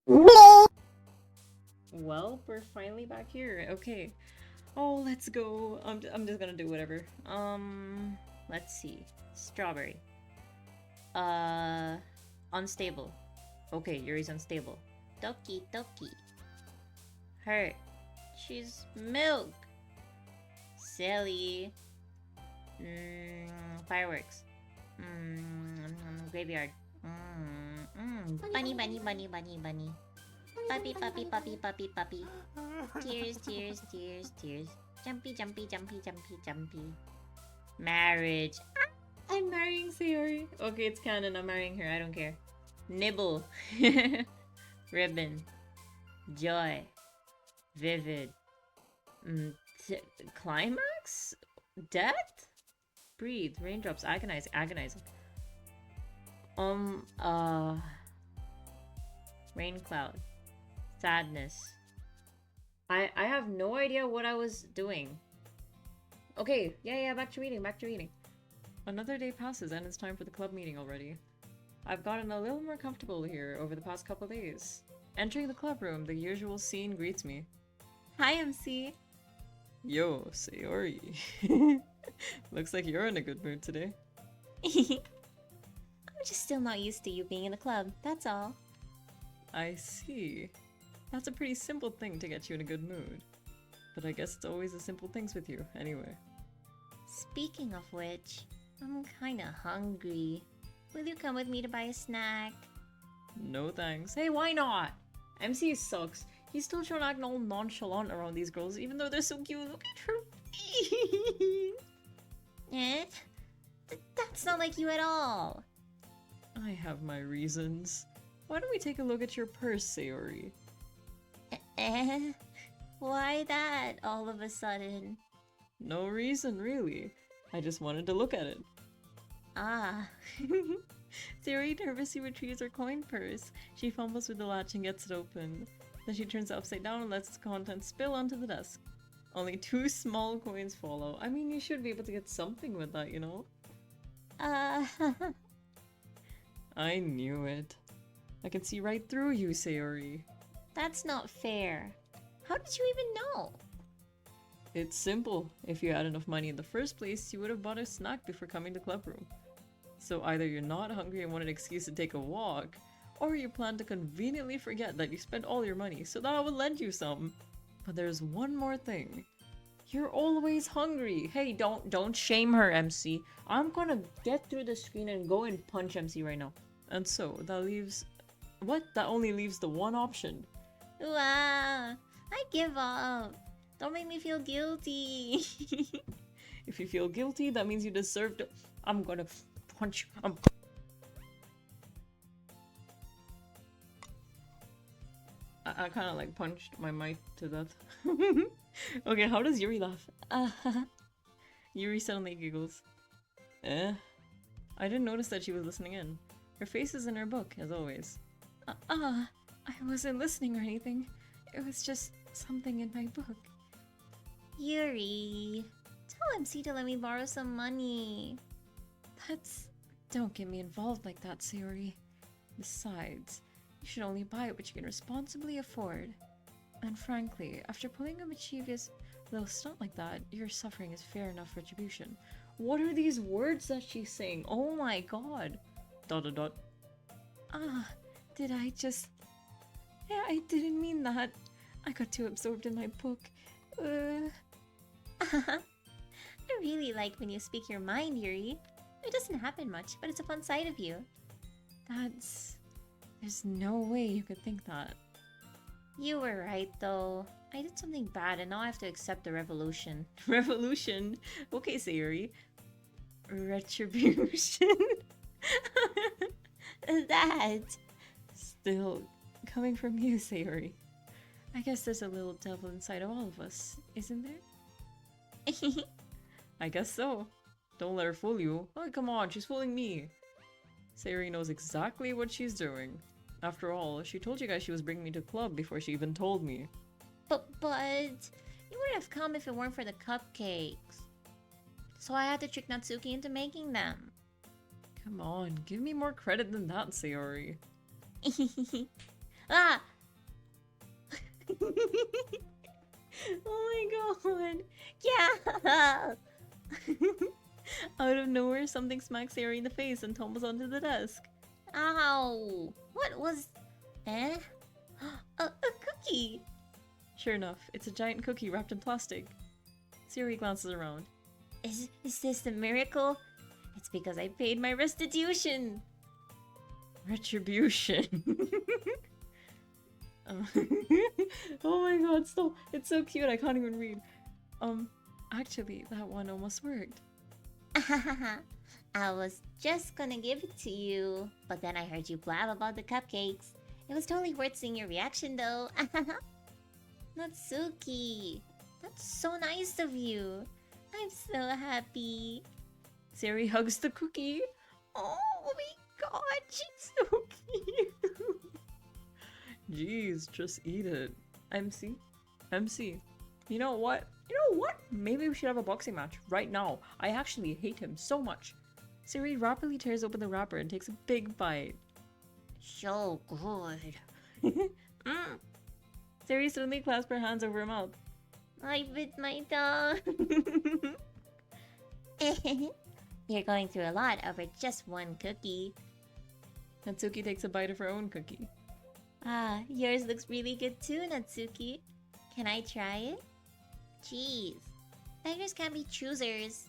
Well, we're finally back here. Okay. Oh, let's go. I'm just gonna do whatever. Let's see. Strawberry. Uh, unstable. Okay, Yuri's unstable. Doki Doki. Her. She's milk. Silly. Fireworks. Graveyard. Bunny, bunny, bunny, bunny, bunny. Puppy, puppy, puppy, puppy, puppy. Tears, tears, tears, tears. Jumpy, jumpy, jumpy, jumpy, jumpy. Marriage. I'm marrying Sayori. Okay, it's canon. I'm marrying her. I don't care. Nibble. Ribbon. Joy. Vivid. Climax? Death? Breathe. Raindrops. Agonize. Agonizing. Rain cloud. Sadness. I have no idea what I was doing. Okay, yeah, back to reading, back to reading. Another day passes and it's time for the club meeting already. I've gotten a little more comfortable here over the past couple days. Entering the club room, the usual scene greets me. Hi, MC. Yo, Sayori. Looks like you're in a good mood today. I'm just still not used to you being in the club, that's all. I see. That's a pretty simple thing to get you in a good mood. But I guess it's always the simple things with you, anyway. Speaking of which, I'm kinda hungry. Will you come with me to buy a snack? No thanks. Hey, why not? MC sucks. He's still trying to act all nonchalant around these girls, even though they're so cute. Look at her feet! Eh? That's not like you at all. I have my reasons. Why don't we take a look at your purse, Sayori? Why that, all of a sudden? No reason, really. I just wanted to look at it. Ah. Sayori nervously retrieves her coin purse. She fumbles with the latch and gets it open. Then she turns it upside down and lets its contents spill onto the desk. Only 2 small coins follow. I mean, you should be able to get something with that, you know? I knew it. I can see right through you, Sayori. That's not fair. How did you even know? It's simple. If you had enough money in the first place, you would have bought a snack before coming to club room. So either you're not hungry and want an excuse to take a walk, or you plan to conveniently forget that you spent all your money so that I would lend you some. But there's one more thing. You're always hungry. Hey, don't shame her, MC. I'm gonna get through the screen and go and punch MC right now. And so, that leaves... What? That only leaves the one option. Wow, I give up. Don't make me feel guilty. If you feel guilty, that means you deserve to... I'm gonna punch you. I kind of like punched my mic to death. Okay, how does Yuri laugh? Yuri suddenly giggles. I didn't notice that she was listening in. Her face is in her book, as always. I wasn't listening or anything. It was just something in my book. Yuri, tell MC to let me borrow some money. Don't get me involved like that, Sayori. Besides, you should only buy what you can responsibly afford. And frankly, after pulling a mischievous little stunt like that, your suffering is fair enough retribution. What are these words that she's saying? Oh my god. ... Did I just... Yeah, I didn't mean that. I got too absorbed in my book. I really like when you speak your mind, Yuri. It doesn't happen much, but it's a fun side of you. There's no way you could think that. You were right, though. I did something bad, and now I have to accept the revolution. Revolution? Okay, Sayori. Retribution? That... Still, coming from you, Sayori. I guess there's a little devil inside of all of us, isn't there? I guess so. Don't let her fool you. Oh, come on, she's fooling me. Sayori knows exactly what she's doing. After all, she told you guys she was bringing me to club before she even told me. But, you wouldn't have come if it weren't for the cupcakes. So I had to trick Natsuki into making them. Come on, give me more credit than that, Sayori. Oh my god. Yeah! Out of nowhere, something smacks Sayori in the face and tumbles onto the desk. Ow! What was... Eh? A cookie! Sure enough, it's a giant cookie wrapped in plastic. Sayori glances around. Is this a miracle? It's because I paid my restitution! Retribution. Oh my god, stop! It's so cute, I can't even read. Actually, that one almost worked. I was just gonna give it to you, but then I heard you blab about the cupcakes. It was totally worth seeing your reaction though. Natsuki, that's so nice of you. I'm so happy. Sayori hugs the cookie. Oh my god, she's so cute. Jeez, just eat it. MC? MC. You know what? Maybe we should have a boxing match right now. I actually hate him so much. Sayori rapidly tears open the wrapper and takes a big bite. So good. Sayori suddenly clasps her hands over her mouth. I bit my tongue. You're going through a lot over just one cookie. Natsuki takes a bite of her own cookie. Ah, yours looks really good too, Natsuki. Can I try it? Jeez. Beggars can't be choosers.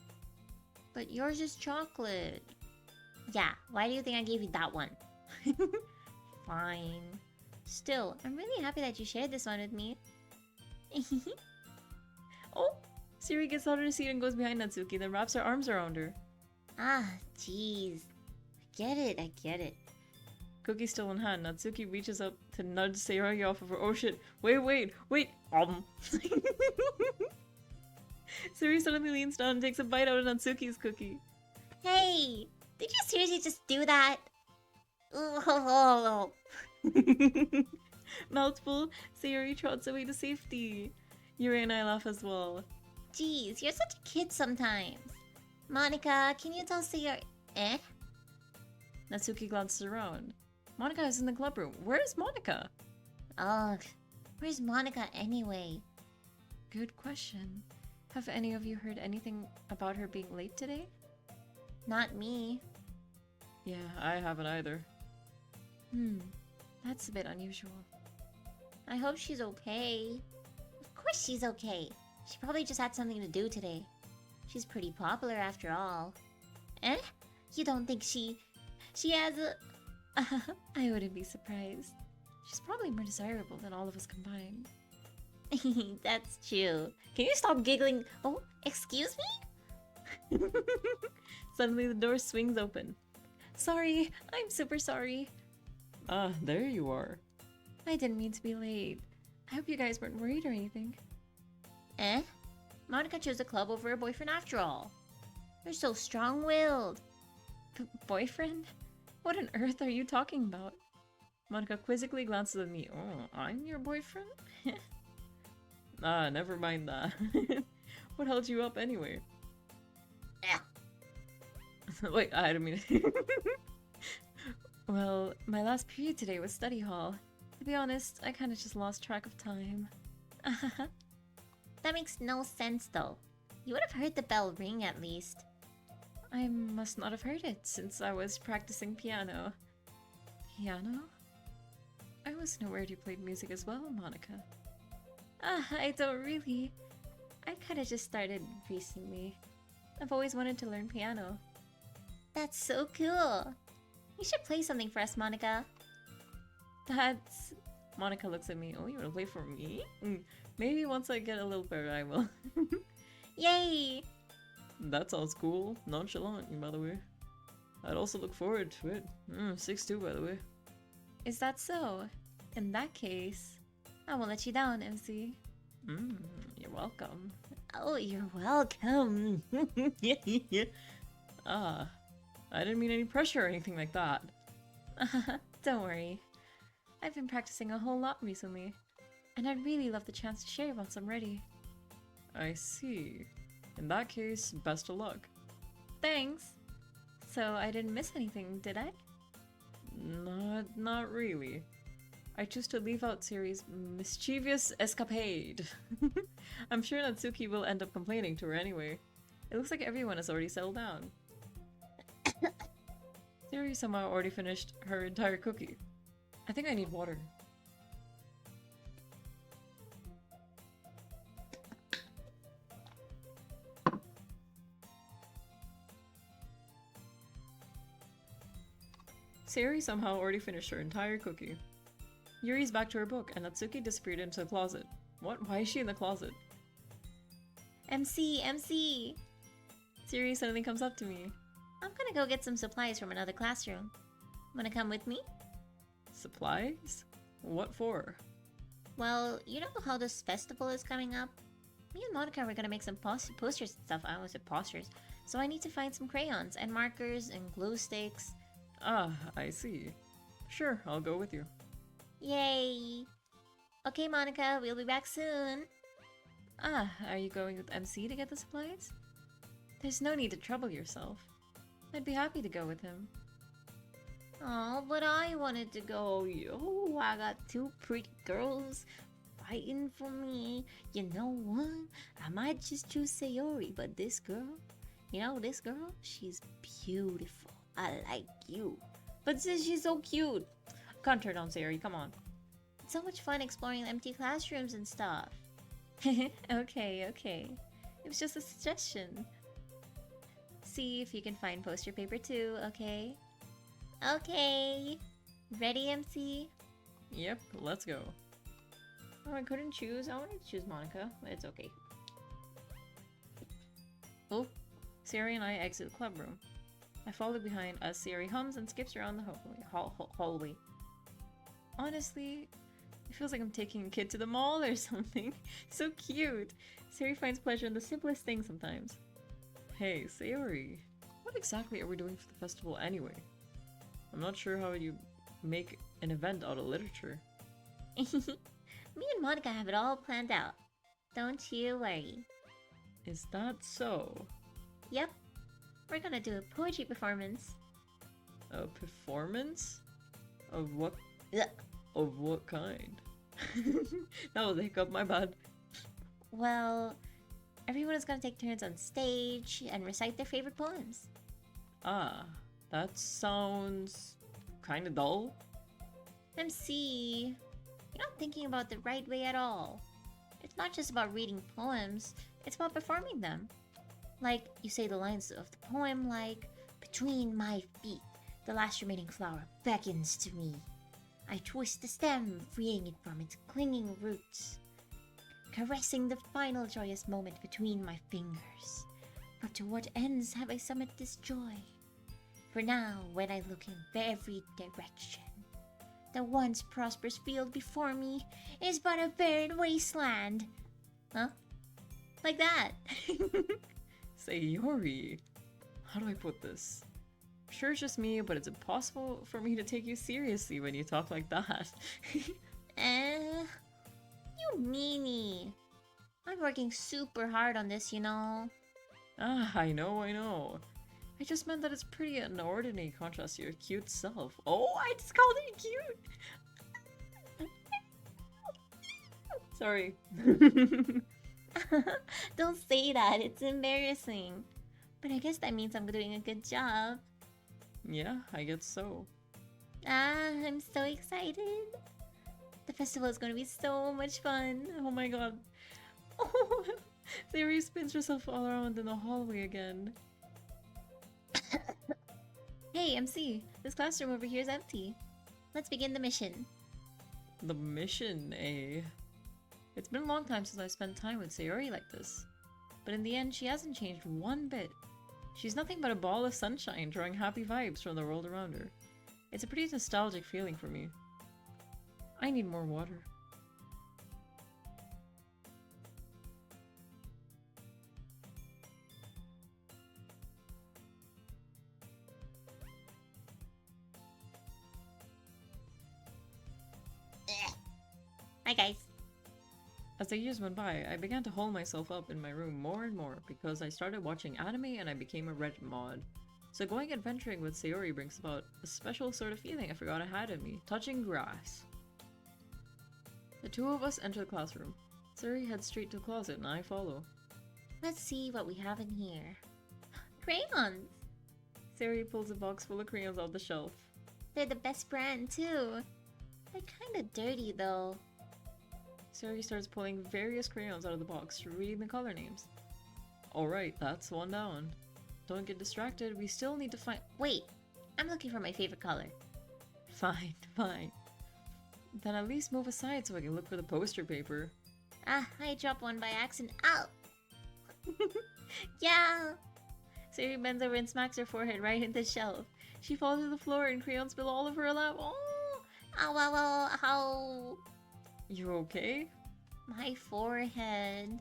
But yours is chocolate. Yeah, why do you think I gave you that one? Fine. Still, I'm really happy that you shared this one with me. Oh! Sayori gets out of her seat and goes behind Natsuki, then wraps her arms around her. Ah, jeez. I get it. Cookie still in hand, Natsuki reaches up to nudge Sayori off of her. Oh shit! Wait! Sayori suddenly leans down and takes a bite out of Natsuki's cookie. Hey! Did you seriously just do that? Mouthful, Sayori trots away to safety. Yuri and I laugh as well. Jeez, you're such a kid sometimes. Monica, can you tell Sayori... Eh? Natsuki glances around. Monica is in the club room. Where's Monica? Ugh, where's Monica anyway? Good question. Have any of you heard anything about her being late today? Not me. Yeah, I haven't either. That's a bit unusual. I hope she's okay. Of course she's okay. She probably just had something to do today. She's pretty popular after all. Eh? You don't think she has a... I wouldn't be surprised. She's probably more desirable than all of us combined. That's true. Can you stop giggling? Oh, excuse me? Suddenly the door swings open. Sorry, I'm super sorry. Ah, there you are. I didn't mean to be late. I hope you guys weren't worried or anything. Eh? Monica chose the club over her boyfriend after all. You're so strong-willed. Boyfriend? What on earth are you talking about? Monica quizzically glances at me. Oh, I'm your boyfriend? Ah, never mind that. What held you up anyway? Wait, I didn't mean it. Well, my last period today was study hall. To be honest, I kinda just lost track of time. That makes no sense though. You would have heard the bell ring at least. I must not have heard it since I was practicing piano. Piano? I wasn't aware you played music as well, Monica. I don't really. I kinda just started recently. I've always wanted to learn piano. That's so cool! You should play something for us, Monica. That's... Monica looks at me. Oh, you wanna play for me? Maybe once I get a little better, I will. Yay! That sounds cool. Nonchalant, by the way. I'd also look forward to it. 6'2", by the way. Is that so? In that case, I won't let you down, MC. You're welcome. Oh, you're welcome. Ah, I didn't mean any pressure or anything like that. Don't worry. I've been practicing a whole lot recently, and I'd really love the chance to share once I'm ready. I see. In that case, best of luck. Thanks. So I didn't miss anything, did I? Not really. I choose to leave out Sayori's mischievous escapade. I'm sure Natsuki will end up complaining to her anyway. It looks like everyone has already settled down. Sayori somehow already finished her entire cookie. I think I need water. Sayori somehow already finished her entire cookie. Yuri's back to her book, and Natsuki disappeared into the closet. What? Why is she in the closet? MC! MC! Sayori suddenly comes up to me. I'm gonna go get some supplies from another classroom. Wanna come with me? Supplies? What for? Well, you know how this festival is coming up? Me and Monica were gonna make some posters and stuff. I almost said posters. So I need to find some crayons and markers and glue sticks. Ah, I see. Sure, I'll go with you. Yay! Okay, Monica, we'll be back soon. Ah, are you going with MC to get the supplies? There's no need to trouble yourself. I'd be happy to go with him. Oh, but I wanted to go. Yo, I got two pretty girls fighting for me. You know what? I might just choose Sayori, but this girl, you know, this girl, she's beautiful. I like you. But since she's so cute. Can't turn down Sayori, come on. It's so much fun exploring empty classrooms and stuff. Okay. It was just a suggestion. See if you can find poster paper too, okay? Okay. Ready, MC? Yep, let's go. Oh, I couldn't choose. I wanted to choose Monica. It's okay. Oh, Sayori and I exit the club room. I follow behind as Sayori hums and skips around the hallway. Honestly, it feels like I'm taking a kid to the mall or something. So cute! Sayori finds pleasure in the simplest things sometimes. Hey, Sayori, what exactly are we doing for the festival anyway? I'm not sure how you make an event out of literature. Me and Monica have it all planned out. Don't you worry. Is that so? Yep. We're gonna do a poetry performance. A performance? Of what? Ugh. Of what kind? That was a hiccup, my bad. Well, everyone is gonna take turns on stage and recite their favorite poems. Ah, that sounds kinda dull. MC, you're not thinking about the right way at all. It's not just about reading poems, it's about performing them. Like, you say the lines of the poem like, "Between my feet, the last remaining flower beckons to me. I twist the stem, freeing it from its clinging roots, caressing the final joyous moment between my fingers. But to what ends have I summoned this joy? For now, when I look in every direction, the once prosperous field before me is but a barren wasteland." Huh? Like that. Sayori, how do I put this? Sure, it's just me, but it's impossible for me to take you seriously when you talk like that. You meanie. I'm working super hard on this, you know. Ah, I know. I just meant that it's pretty an ordinary contrast to your cute self. Oh, I just called it cute! Sorry. Don't say that, it's embarrassing. But I guess that means I'm doing a good job. Yeah, I guess so. I'm so excited. The festival is going to be so much fun. Oh my god. Oh, Sayori spins herself all around in the hallway again. Hey, MC, this classroom over here is empty. Let's begin the mission. The mission, eh? It's been a long time since I've spent time with Sayori like this. But in the end, she hasn't changed one bit. She's nothing but a ball of sunshine, drawing happy vibes from the world around her. It's a pretty nostalgic feeling for me. I need more water. Hi guys. As the years went by, I began to hole myself up in my room more and more because I started watching anime and I became a Reddit mod. So going adventuring with Sayori brings about a special sort of feeling I forgot I had in me, touching grass. The two of us enter the classroom. Sayori heads straight to the closet and I follow. Let's see what we have in here. Crayons! Sayori pulls a box full of crayons off the shelf. They're the best brand, too. They're kinda dirty, though. Sayori starts pulling various crayons out of the box, reading the color names. Alright, that's one down. Don't get distracted, we still need to find- Wait, I'm looking for my favorite color. Fine, fine. Then at least move aside so I can look for the poster paper. Ah, I dropped one by accident. Ow! Yeah! Sayori bends over and smacks her forehead right into the shelf. She falls to the floor and crayons spill all over her lap. Oh! Ow, ow, ow, ow! You okay? My forehead.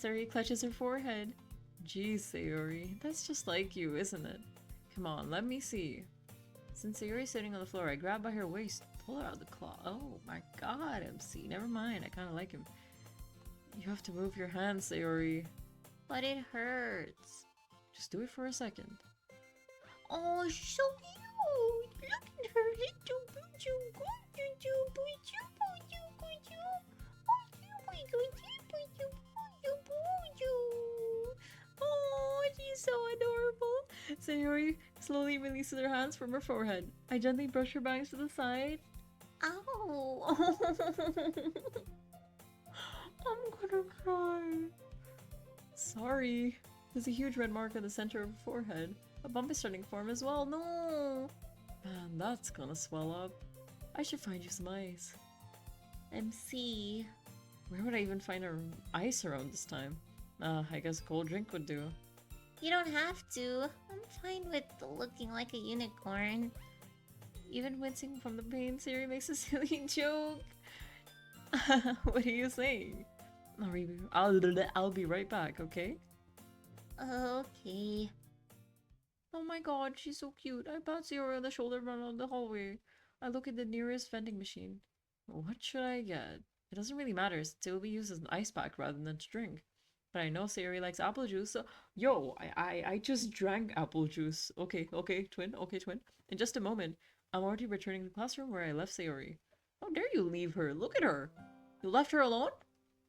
Sayori clutches her forehead. Geez, Sayori, that's just like you, isn't it? Come on, let me see. Since Sayori's sitting on the floor, I grab by her waist, pull her out of the claw. Oh my god, MC, never mind, I kinda like him. You have to move your hands, Sayori. But it hurts. Just do it for a second. Oh, she's so cute! Look at her little Oh, she's so adorable. Sayori slowly releases her hands from her forehead. I gently brush her bangs to the side. Ow! I'm gonna cry. Sorry. There's a huge red mark on the center of her forehead. A bump is starting to form as well. No! Man, that's gonna swell up. I should find you some ice. MC. Where would I even find ice around this time? I guess a cold drink would do. You don't have to. I'm fine with looking like a unicorn. Even wincing from the pain, Sayori makes a silly joke. What are you saying? I'll be right back, okay? Okay. Oh my god, she's so cute. I pat Sayori on the shoulder and run down the hallway. I look at the nearest vending machine. What should I get? It doesn't really matter, since it will be used as an ice pack rather than to drink. But I know Sayori likes apple juice, so... Yo, I just drank apple juice. Okay, twin. In just a moment, I'm already returning to the classroom where I left Sayori. How dare you leave her? Look at her! You left her alone?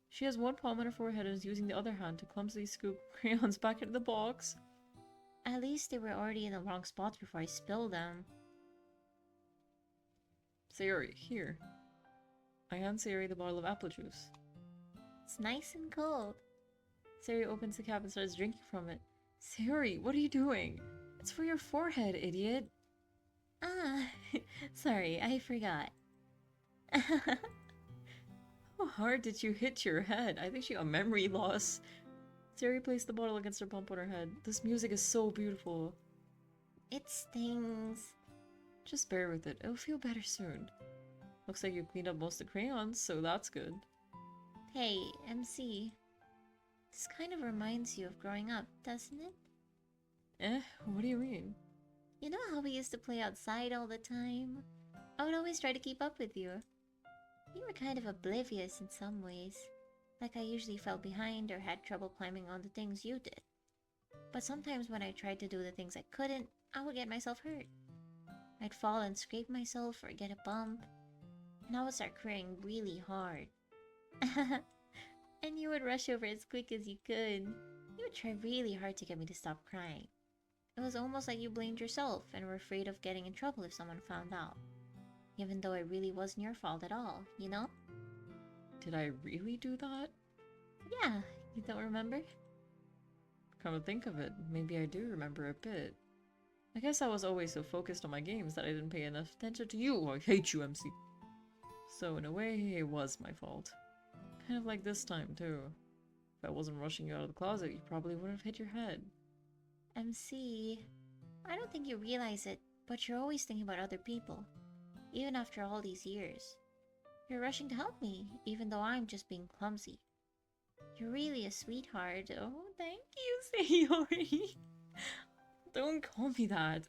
She has one palm on her forehead and is using the other hand to clumsily scoop crayons back into the box. At least they were already in the wrong spots before I spilled them. Sayori, here. I hand Sayori the bottle of apple juice. It's nice and cold. Sayori opens the cap and starts drinking from it. Sayori, what are you doing? It's for your forehead, idiot. Ah, sorry, I forgot. How hard did you hit your head? I think she got memory loss. Sayori placed the bottle against her bump on her head. This music is so beautiful. It stings. Just bear with it. It'll feel better soon. Looks like you cleaned up most of the crayons, so that's good. Hey, MC. This kind of reminds you of growing up, doesn't it? What do you mean? You know how we used to play outside all the time? I would always try to keep up with you. You were kind of oblivious in some ways. Like I usually fell behind or had trouble climbing on the things you did. But sometimes when I tried to do the things I couldn't, I would get myself hurt. I'd fall and scrape myself or get a bump, and I would start crying really hard. And you would rush over as quick as you could. You would try really hard to get me to stop crying. It was almost like you blamed yourself and were afraid of getting in trouble if someone found out. Even though it really wasn't your fault at all, you know? Did I really do that? Yeah, you don't remember? Come to think of it, maybe I do remember a bit. I guess I was always so focused on my games that I didn't pay enough attention to you. I hate you, MC. So in a way, it was my fault. Kind of like this time, too. If I wasn't rushing you out of the closet, you probably wouldn't have hit your head. MC, I don't think you realize it, but you're always thinking about other people. Even after all these years. You're rushing to help me, even though I'm just being clumsy. You're really a sweetheart. Oh, thank you, Sayori. Don't call me that.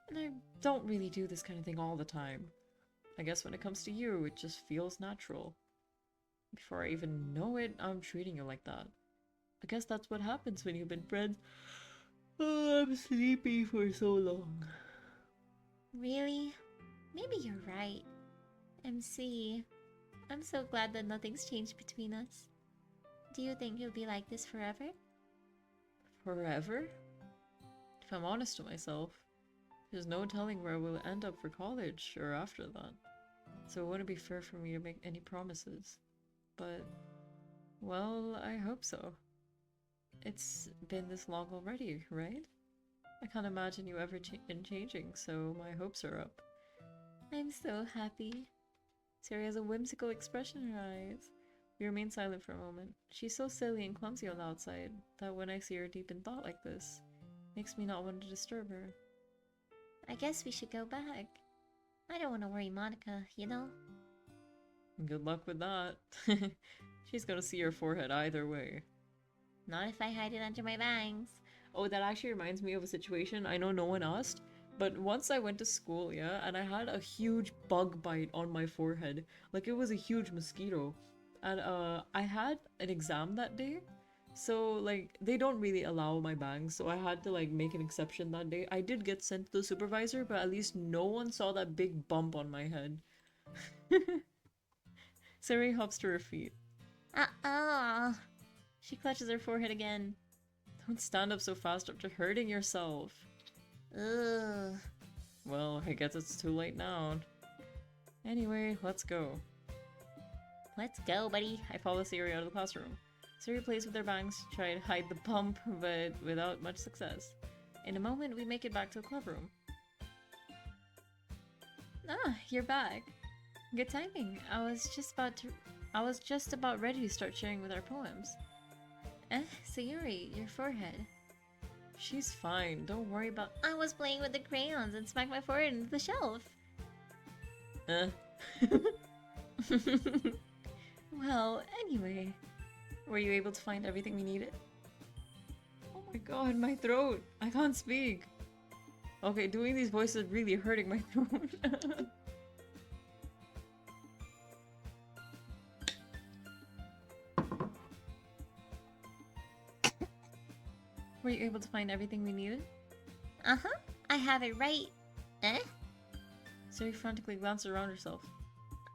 And I don't really do this kind of thing all the time. I guess when it comes to you, it just feels natural. Before I even know it, I'm treating you like that. I guess that's what happens when you've been friends. Oh, I'm sleepy for so long. Really? Maybe you're right. MC, I'm so glad that nothing's changed between us. Do you think you'll be like this forever? Forever? If I'm honest to myself, there's no telling where we'll end up for college or after that. So it wouldn't be fair for me to make any promises. But, well, I hope so. It's been this long already, right? I can't imagine you ever been changing, so my hopes are up. I'm so happy. Sari has a whimsical expression in her eyes. We remain silent for a moment. She's so silly and clumsy on the outside that when I see her deep in thought like this, it makes me not want to disturb her. I guess we should go back. I don't want to worry Monica, you know? Good luck with that. She's gonna see your forehead either way. Not if I hide it under my bangs. Oh, that actually reminds me of a situation. I know no one asked, but once I went to school, yeah, and I had a huge bug bite on my forehead. Like, it was a huge mosquito. And I had an exam that day. So, like, they don't really allow my bangs, so I had to, like, make an exception that day. I did get sent to the supervisor, but at least no one saw that big bump on my head. Sari hops to her feet. She clutches her forehead again. Don't stand up so fast after hurting yourself. Ugh. Well, I guess it's too late now. Anyway, let's go. Let's go, buddy. I follow Sari out of the classroom. Sari plays with her bangs to try to hide the bump, but without much success. In a moment, we make it back to the clubroom. Ah, you're back. Good timing. I was just about ready to start sharing with our poems. Sayuri, your forehead. She's fine. Don't worry about. I was playing with the crayons and smacked my forehead into the shelf. Well, anyway. Were you able to find everything we needed? Oh my god, my throat! I can't speak! Okay, doing these voices is really hurting my throat. Were you able to find everything we needed? Uh-huh. I have it right. Sari frantically glanced around herself.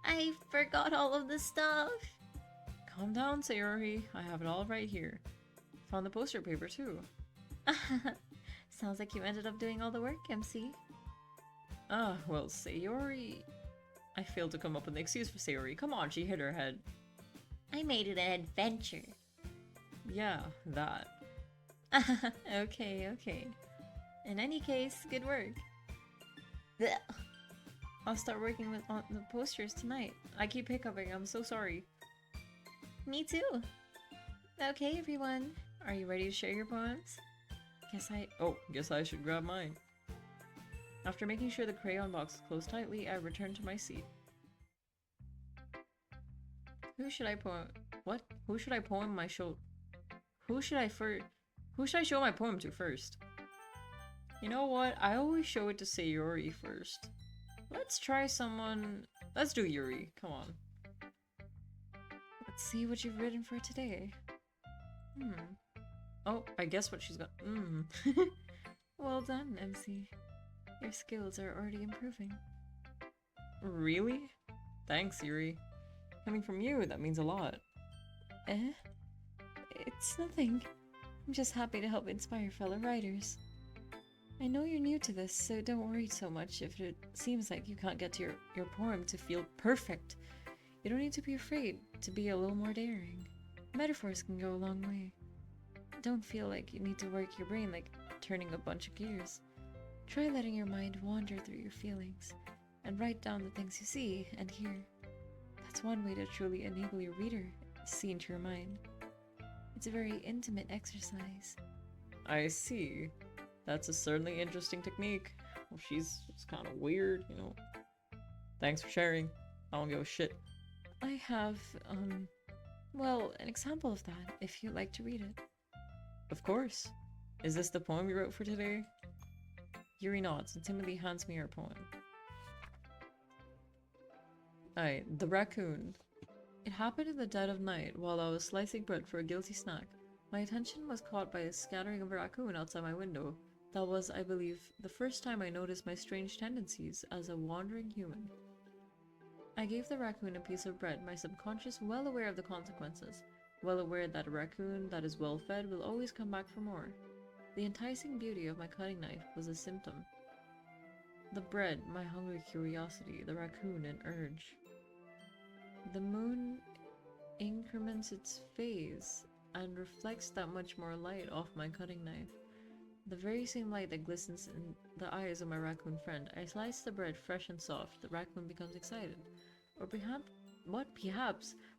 I forgot all of the stuff. Calm down, Sayori. I have it all right here. Found the poster paper too. Sounds like you ended up doing all the work, MC. Ah, well, Sayori... I failed to come up with an excuse for Sayori. Come on, she hit her head. I made it an adventure. Yeah, that. Okay. In any case, good work. Ugh. I'll start working on the posters tonight. I keep hiccuping, I'm so sorry. Me too. Okay, everyone. Are you ready to share your poems? Guess I should grab mine. After making sure the crayon box is closed tightly, I return to my seat. Who should I poem? What? Who should I poem my show? Who should I show my poem to first? You know what? I always show it to Sayori first. Let's try someone. Let's do Yuri. Come on. Let's see what you've written for today. Oh, I guess what she's got. Well done, MC. Your skills are already improving. Really? Thanks, Yuri. Coming from you, that means a lot. It's nothing. I'm just happy to help inspire fellow writers. I know you're new to this, so don't worry so much if it seems like you can't get to your poem to feel perfect. You don't need to be afraid to be a little more daring. Metaphors can go a long way. Don't feel like you need to work your brain like turning a bunch of gears. Try letting your mind wander through your feelings and write down the things you see and hear. That's one way to truly enable your reader to see into your mind. It's a very intimate exercise. I see. That's a certainly interesting technique. Well, she's kind of weird, you know. Thanks for sharing. I don't give a shit. I have, well, an example of that, if you'd like to read it. Of course. Is this the poem you wrote for today? Yuri nods and timidly hands me her poem. The Raccoon. It happened in the dead of night while I was slicing bread for a guilty snack. My attention was caught by a scattering of a raccoon outside my window. That was, I believe, the first time I noticed my strange tendencies as a wandering human. I gave the raccoon a piece of bread, my subconscious well aware of the consequences, well aware that a raccoon that is well fed will always come back for more. The enticing beauty of my cutting knife was a symptom. The bread, my hungry curiosity, the raccoon, an urge. The moon increments its phase and reflects that much more light off my cutting knife. The very same light that glistens in the eyes of my raccoon friend. I slice the bread fresh and soft. The raccoon becomes excited. Or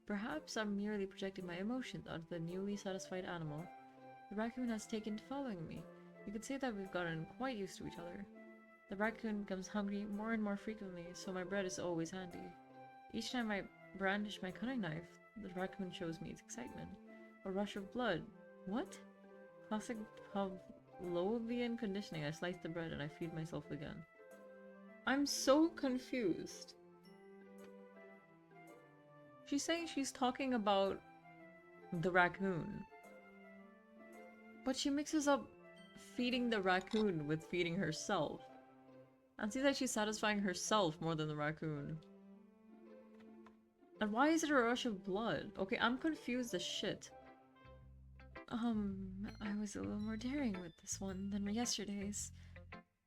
perhaps I'm merely projecting my emotions onto the newly satisfied animal. The raccoon has taken to following me. You could say that we've gotten quite used to each other. The raccoon becomes hungry more and more frequently, so my bread is always handy. Each time I brandish my cutting knife, the raccoon shows me its excitement. A rush of blood. What? Classic Pavlovian conditioning. I slice the bread and I feed myself again. I'm so confused. She's saying she's talking about the raccoon. But she mixes up feeding the raccoon with feeding herself. And seems like she's satisfying herself more than the raccoon. And why is it a rush of blood? Okay, I'm confused as shit. I was a little more daring with this one than yesterday's.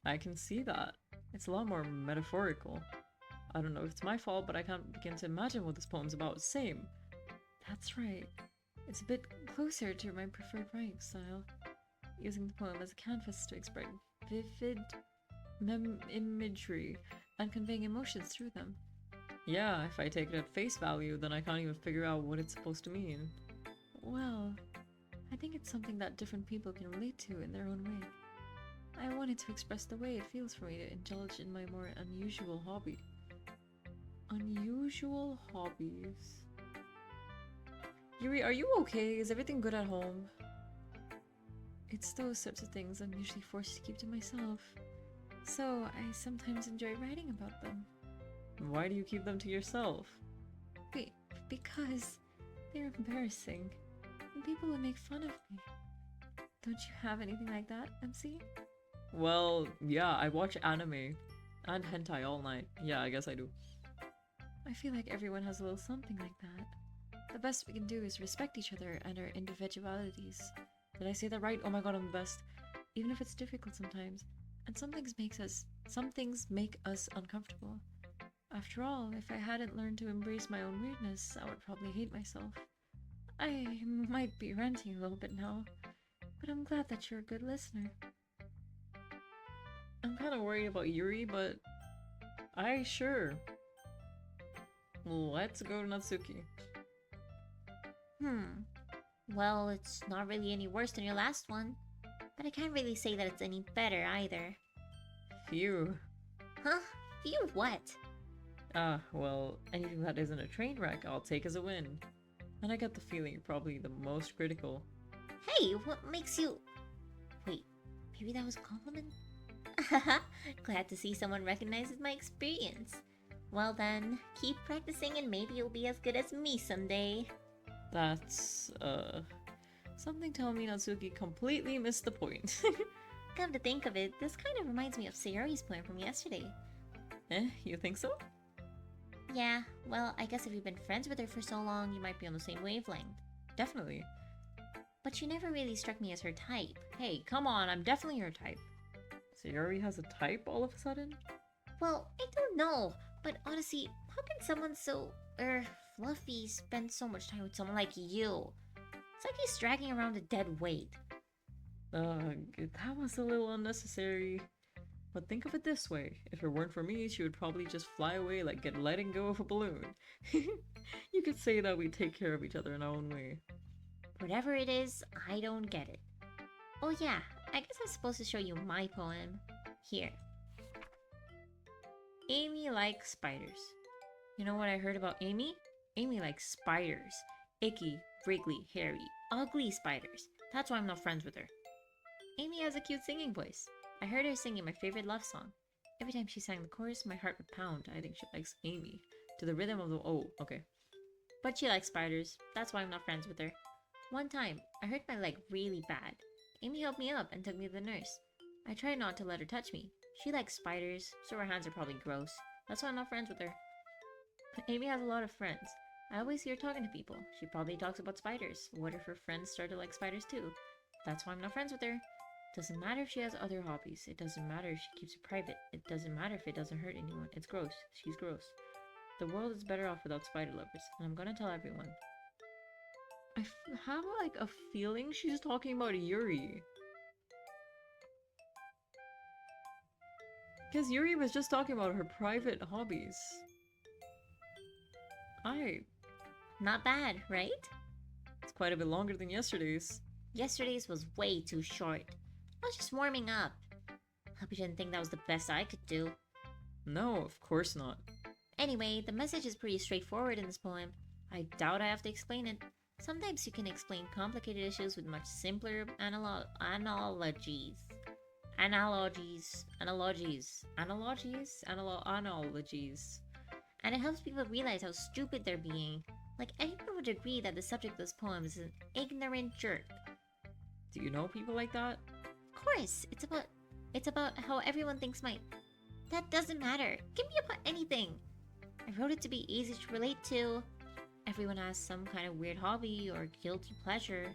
I can see that. It's a lot more metaphorical. I don't know if it's my fault, but I can't begin to imagine what this poem's about. Same. That's right. It's a bit closer to my preferred writing style. Using the poem as a canvas to express vivid imagery and conveying emotions through them. Yeah, if I take it at face value, then I can't even figure out what it's supposed to mean. Well, I think it's something that different people can relate to in their own way. I wanted to express the way it feels for me to indulge in my more unusual hobby. Unusual hobbies. Yuri, are you okay? Is everything good at home? It's those sorts of things I'm usually forced to keep to myself. So I sometimes enjoy writing about them. Why do you keep them to yourself? Because they're embarrassing. And people would make fun of me. Don't you have anything like that, MC? Well, yeah, I watch anime and hentai all night. Yeah, I guess I do. I feel like everyone has a little something like that. The best we can do is respect each other and our individualities. Did I say that right? Oh my god, I'm the best. Even if it's difficult sometimes. And some things make us uncomfortable. After all, if I hadn't learned to embrace my own weirdness, I would probably hate myself. I might be ranting a little bit now, but I'm glad that you're a good listener. I'm kind of worried about Yuri, but sure. Let's go to Natsuki. Well, it's not really any worse than your last one, but I can't really say that it's any better either. Phew. Huh? Phew what? Well, anything that isn't a train wreck I'll take as a win. And I get the feeling you're probably the most critical. Hey, what makes you... Wait, maybe that was a compliment? Glad to see someone recognizes my experience. Well then, keep practicing and maybe you'll be as good as me someday. That's, something telling me Natsuki completely missed the point. Come to think of it, this kind of reminds me of Sayori's poem from yesterday. You think so? Yeah, well, I guess if you've been friends with her for so long, you might be on the same wavelength. Definitely. But she never really struck me as her type. Hey, come on, I'm definitely her type. Sayori has a type all of a sudden? Well, I don't know, but honestly, how can someone so, fluffy spend so much time with someone like you? It's like he's dragging around a dead weight. That was a little unnecessary. But think of it this way, if it weren't for me, she would probably just fly away like letting go of a balloon. You could say that we take care of each other in our own way. Whatever it is, I don't get it. Oh yeah, I guess I'm supposed to show you my poem. Here. Amy likes spiders. You know what I heard about Amy? Amy likes spiders. Icky, wriggly, hairy, ugly spiders. That's why I'm not friends with her. Amy has a cute singing voice. I heard her singing my favorite love song. Every time she sang the chorus, my heart would pound. I think she likes Amy. To the rhythm of the... Oh, okay. But she likes spiders. That's why I'm not friends with her. One time, I hurt my leg really bad. Amy helped me up and took me to the nurse. I tried not to let her touch me. She likes spiders, so her hands are probably gross. That's why I'm not friends with her. Amy has a lot of friends. I always hear her talking to people. She probably talks about spiders. What if her friends start to like spiders too? That's why I'm not friends with her. Doesn't matter if she has other hobbies. It doesn't matter if she keeps it private. It doesn't matter if it doesn't hurt anyone. It's gross. She's gross. The world is better off without spider lovers, and I'm gonna tell everyone. I have like a feeling she's talking about Yuri. Because Yuri was just talking about her private hobbies. Not bad, right? It's quite a bit longer than yesterday's. Yesterday's was way too short. I was just warming up. Hope you didn't think that was the best I could do. No, of course not. Anyway, the message is pretty straightforward in this poem. I doubt I have to explain it. Sometimes you can explain complicated issues with much simpler analogies. And it helps people realize how stupid they're being. Like, anyone would agree that the subject of this poem is an ignorant jerk. Do you know people like that? Of course, it's about how everyone thinks my... That doesn't matter. Give me about anything. I wrote it to be easy to relate to. Everyone has some kind of weird hobby or guilty pleasure.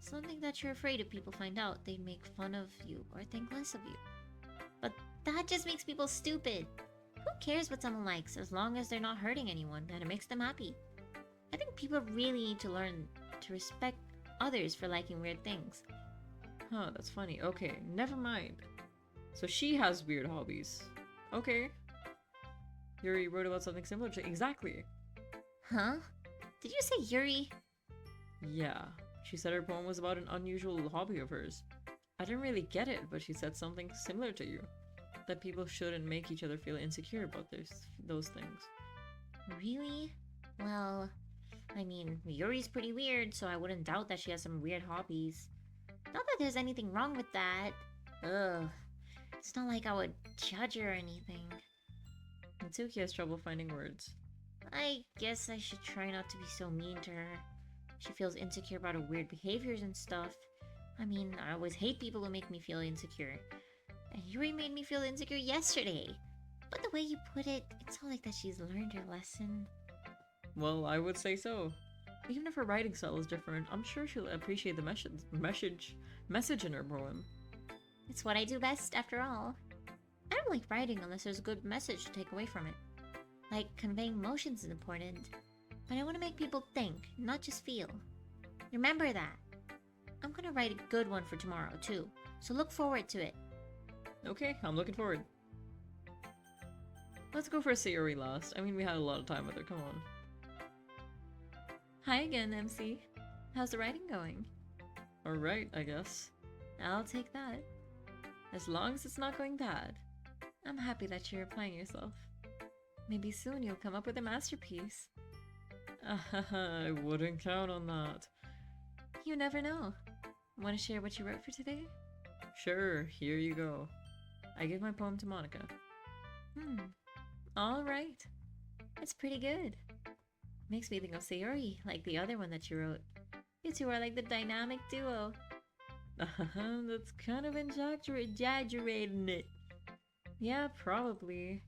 Something that you're afraid if people find out, they'd make fun of you or think less of you. But that just makes people stupid. Who cares what someone likes as long as they're not hurting anyone and it makes them happy? I think people really need to learn to respect others for liking weird things. Huh, that's funny. Okay, never mind. So she has weird hobbies. Okay. Yuri wrote about something similar to... Exactly. Huh? Did you say Yuri? Yeah. She said her poem was about an unusual hobby of hers. I didn't really get it, but she said something similar to you. That people shouldn't make each other feel insecure about those things. Really? Well, I mean, Yuri's pretty weird, so I wouldn't doubt that she has some weird hobbies. Not that there's anything wrong with that. Ugh. It's not like I would judge her or anything. Mitsuki has trouble finding words. I guess I should try not to be so mean to her. She feels insecure about her weird behaviors and stuff. I mean, I always hate people who make me feel insecure. And Yuri made me feel insecure yesterday. But the way you put it, it's all like that she's learned her lesson. Well, I would say so. Even if her writing style is different, I'm sure she'll appreciate the message in her poem. It's what I do best, after all. I don't like writing unless there's a good message to take away from it. Like, conveying emotions is important. But I want to make people think, not just feel. Remember that. I'm gonna write a good one for tomorrow, too. So look forward to it. Okay, I'm looking forward. Let's go for Sayori last. I mean, we had a lot of time with her, come on. Hi again, MC. How's the writing going? Alright, I guess. I'll take that. As long as it's not going bad. I'm happy that you're applying yourself. Maybe soon you'll come up with a masterpiece. I wouldn't count on that. You never know. Want to share what you wrote for today? Sure, here you go. I give my poem to Monica. Alright. It's pretty good. Makes me think of Sayori, like the other one that you wrote. You two are like the dynamic duo. That's kind of exaggerating it. Yeah, probably.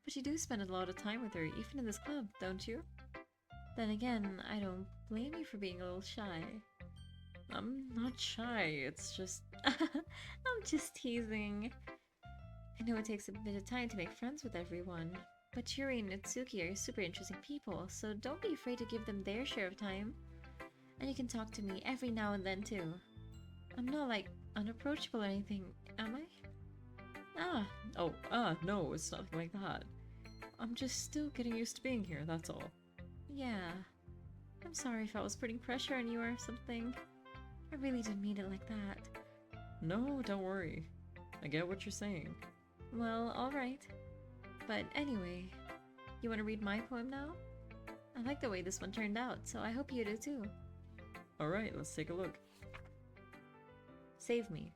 But you do spend a lot of time with her, even in this club, don't you? Then again, I don't blame you for being a little shy. I'm not shy, it's just... I'm just teasing. I know it takes a bit of time to make friends with everyone, but Yuri and Natsuki are super interesting people, so don't be afraid to give them their share of time. And you can talk to me every now and then too. I'm not like unapproachable or anything, am I? No, it's nothing like that. I'm just still getting used to being here, that's all. Yeah. I'm sorry if I was putting pressure on you or something. I really didn't mean it like that. No, don't worry. I get what you're saying. Well, alright. But anyway, you want to read my poem now? I like the way this one turned out, so I hope you do too. Alright, let's take a look. Save me.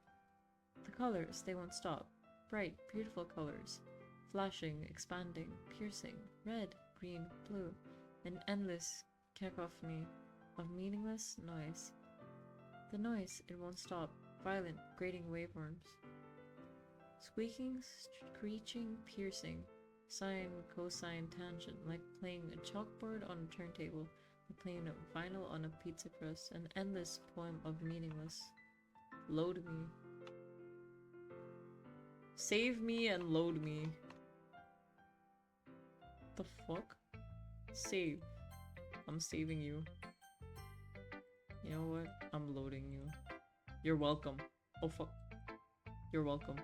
The colors, they won't stop. Bright, beautiful colors. Flashing, expanding, piercing, red, green, blue. An endless cacophony of meaningless noise. The noise, it won't stop. Violent, grating waveforms. Squeaking, screeching, piercing. Sine, cosine, tangent, like playing a chalkboard on a turntable, like playing a vinyl on a pizza crust, an endless poem of meaningless. Load me. Save me and load me. The fuck? Save. I'm saving you. You know what? I'm loading you. You're welcome. Oh fuck. You're welcome.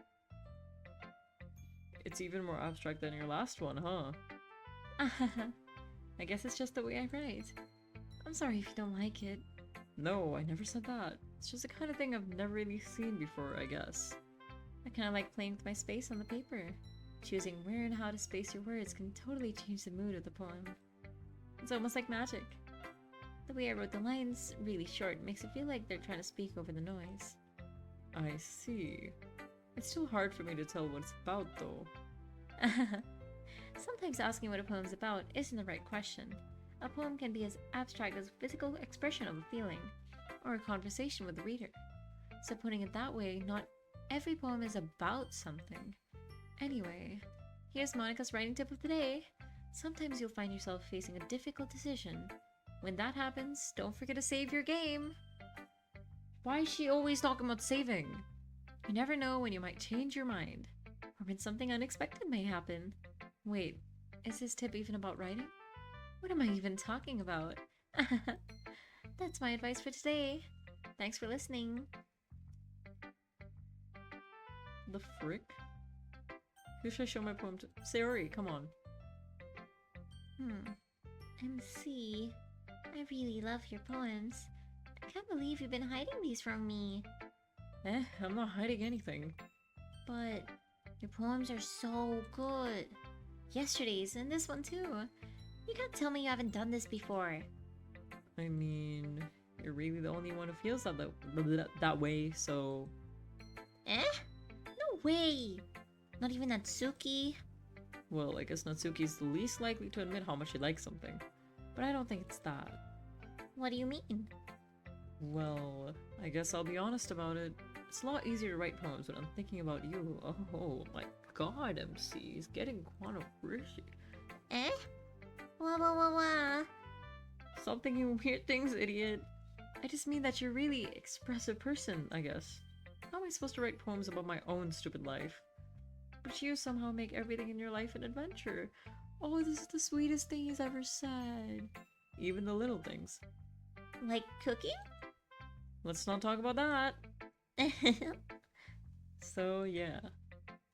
It's even more abstract than your last one, huh? I guess it's just the way I write. I'm sorry if you don't like it. No, I never said that. It's just the kind of thing I've never really seen before, I guess. I kind of like playing with my space on the paper. Choosing where and how to space your words can totally change the mood of the poem. It's almost like magic. The way I wrote the lines really short makes it feel like they're trying to speak over the noise. I see. It's still hard for me to tell what it's about, though. Sometimes asking what a poem's about isn't the right question. A poem can be as abstract as a physical expression of a feeling, or a conversation with the reader. So putting it that way, not every poem is about something. Anyway, here's Monica's writing tip of the day. Sometimes you'll find yourself facing a difficult decision. When that happens, don't forget to save your game. Why is she always talking about saving? You never know when you might change your mind, or when something unexpected may happen. Wait, is this tip even about writing? What am I even talking about? That's my advice for today. Thanks for listening. The frick? Who should I show my poem to? Sayori, come on. MC, I really love your poems. I can't believe you've been hiding these from me. I'm not hiding anything. But your poems are so good. Yesterday's and this one too. You can't tell me you haven't done this before. I mean, you're really the only one who feels that way, so... No way! Not even Natsuki? Well, I guess Natsuki's the least likely to admit how much he likes something. But I don't think it's that. What do you mean? Well, I guess I'll be honest about it. It's a lot easier to write poems when I'm thinking about you. Oh my god, MC, he's getting quite rishy. Wah. Stop thinking weird things, idiot. I just mean that you're a really expressive person, I guess. How am I supposed to write poems about my own stupid life? But you somehow make everything in your life an adventure. Oh, this is the sweetest thing he's ever said. Even the little things. Like cooking? Let's not talk about that. So yeah,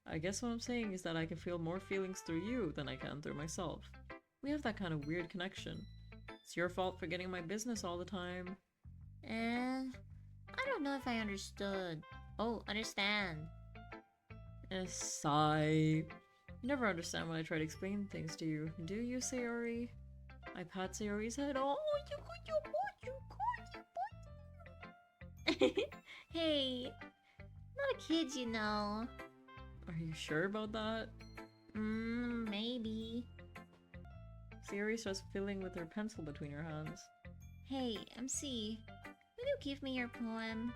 I guess what I'm saying is that I can feel more feelings through you than I can through myself. We have that kind of weird connection. It's your fault for getting my business all the time. I don't know if I understood. Oh, understand. Sigh. You never understand when I try to explain things to you, do you, Sayori? I pat Sayori's head. Oh, you could. Hey, not a kid, you know. Are you sure about that? Maybe. Sayori starts fiddling with her pencil between her hands. Hey, MC, will you give me your poem?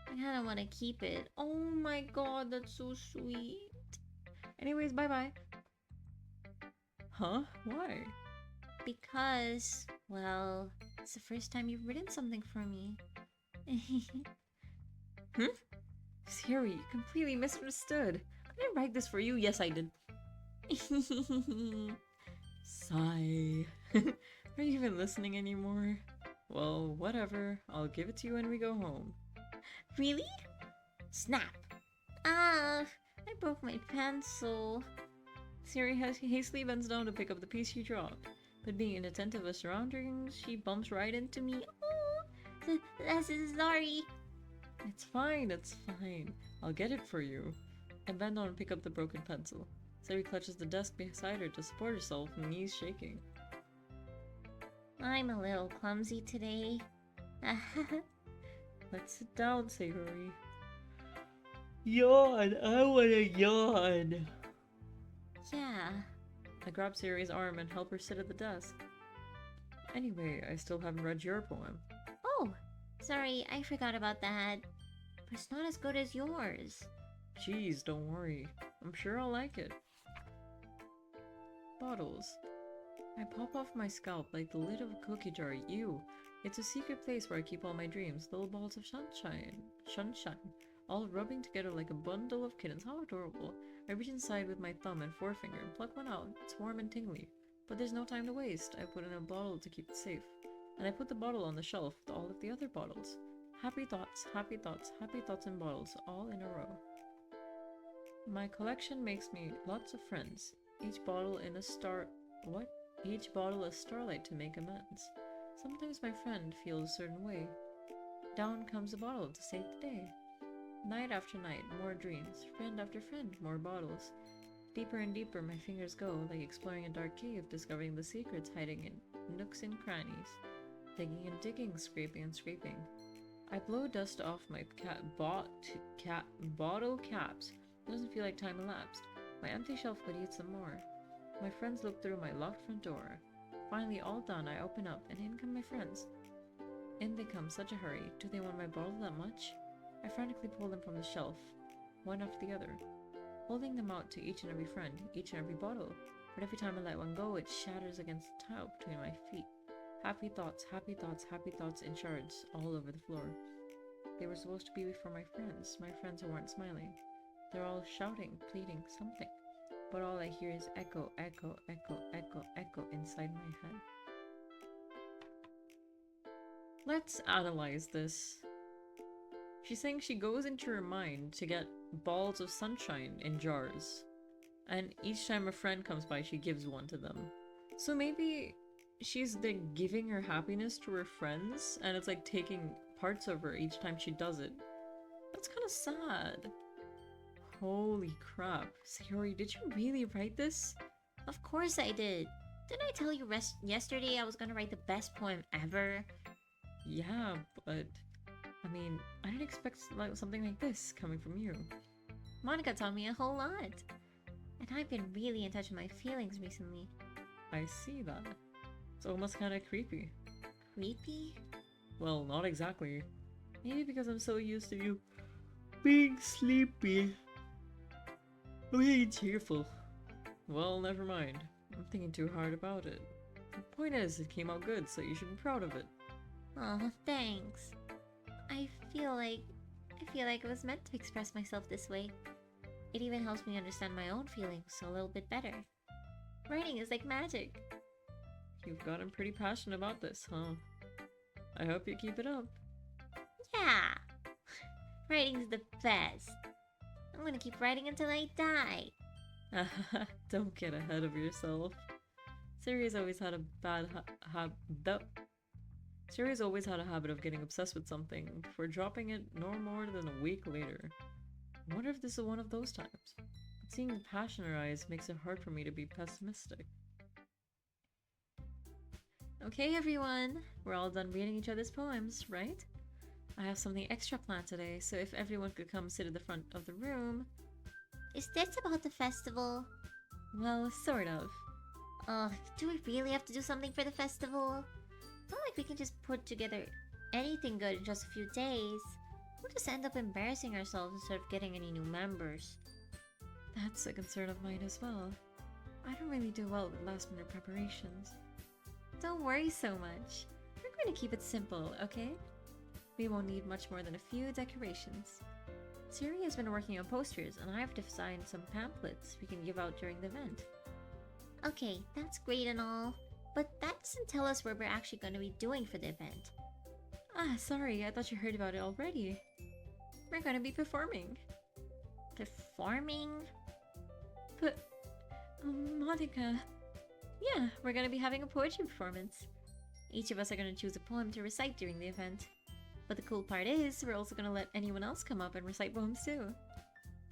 I kinda wanna keep it. Oh my god, that's so sweet. Anyways, bye-bye. Huh? Why? Because, well, it's the first time you've written something for me. Sayori, you completely misunderstood. I didn't write this for you. Yes, I did. Sigh. Are you even listening anymore? Well, whatever. I'll give it to you when we go home. Really? Snap. Ah, I broke my pencil. Sayori hastily bends down to pick up the piece she dropped, but being inattentive of surroundings, she bumps right into me. Oh, that's sorry. It's fine. I'll get it for you. I bend down and pick up the broken pencil. Sayori clutches the desk beside her to support herself, knees shaking. I'm a little clumsy today. Let's sit down, Sayori. Yawn! I wanna yawn! Yeah. I grab Sayori's arm and help her sit at the desk. Anyway, I still haven't read your poem. Oh, sorry, I forgot about that. But it's not as good as yours. Jeez, don't worry. I'm sure I'll like it. bottles. I pop off my scalp like the lid of a cookie jar. Ew. It's a secret place where I keep all my dreams. Little balls of sunshine, all rubbing together like a bundle of kittens. How adorable. I reach inside with my thumb and forefinger and pluck one out. It's warm and tingly. But there's no time to waste. I put in a bottle to keep it safe. And I put the bottle on the shelf with all of the other bottles. Happy thoughts, happy thoughts, happy thoughts in bottles, all in a row. My collection makes me lots of friends. Each bottle a starlight to make amends. Sometimes my friend feels a certain way. Down comes a bottle to save the day. Night after night, more dreams. Friend after friend, more bottles. Deeper and deeper my fingers go, like exploring a dark cave, discovering the secrets hiding in nooks and crannies. Digging and digging, scraping and scraping. I blow dust off my bottle caps. It doesn't feel like time elapsed. My empty shelf could eat some more. My friends look through my locked front door. Finally, all done, I open up, and in come my friends. In they come, such a hurry. Do they want my bottle that much? I frantically pull them from the shelf, one after the other, holding them out to each and every friend, each and every bottle. But every time I let one go, it shatters against the tile between my feet. Happy thoughts, happy thoughts, happy thoughts in shards all over the floor. They were supposed to be for my friends who weren't smiling. They're all shouting, pleading, something. But all I hear is echo, echo, echo, echo, echo inside my head. Let's analyze this. She's saying she goes into her mind to get balls of sunshine in jars. And each time a friend comes by, she gives one to them. So maybe she's like giving her happiness to her friends, and it's like taking parts of her each time she does it. That's kind of sad. Holy crap. Sayori, did you really write this? Of course I did. Didn't I tell you yesterday I was gonna write the best poem ever? Yeah, but I mean, I didn't expect something like this coming from you. Monica taught me a whole lot. And I've been really in touch with my feelings recently. I see that. It's almost kind of creepy. Creepy? Well, not exactly. Maybe because I'm so used to you being sleepy. Being cheerful. Well, never mind. I'm thinking too hard about it. The point is, it came out good, so you should be proud of it. Oh, thanks. I feel like it was meant to express myself this way. It even helps me understand my own feelings a little bit better. Writing is like magic. You've gotten pretty passionate about this, huh? I hope you keep it up. Yeah! Writing's the best. I'm gonna keep writing until I die. Don't get ahead of yourself. Siri's always had a habit of getting obsessed with something before dropping it no more than a week later. I wonder if this is one of those times. Seeing the passion in her eyes makes it hard for me to be pessimistic. Okay, everyone, we're all done reading each other's poems, right? I have something extra planned today, so if everyone could come sit at the front of the room. Is this about the festival? Well, sort of. Do we really have to do something for the festival? Not like we can just put together anything good in just a few days. We'll just end up embarrassing ourselves instead of getting any new members. That's a concern of mine as well. I don't really do well with last-minute preparations. Don't worry so much. We're going to keep it simple, okay? We won't need much more than a few decorations. Siri has been working on posters, and I've designed some pamphlets we can give out during the event. Okay, that's great and all, but that doesn't tell us what we're actually going to be doing for the event. Ah, sorry, I thought you heard about it already. We're going to be performing. Performing? But, Monica... Yeah, we're going to be having a poetry performance. Each of us are going to choose a poem to recite during the event. But the cool part is, we're also going to let anyone else come up and recite poems too.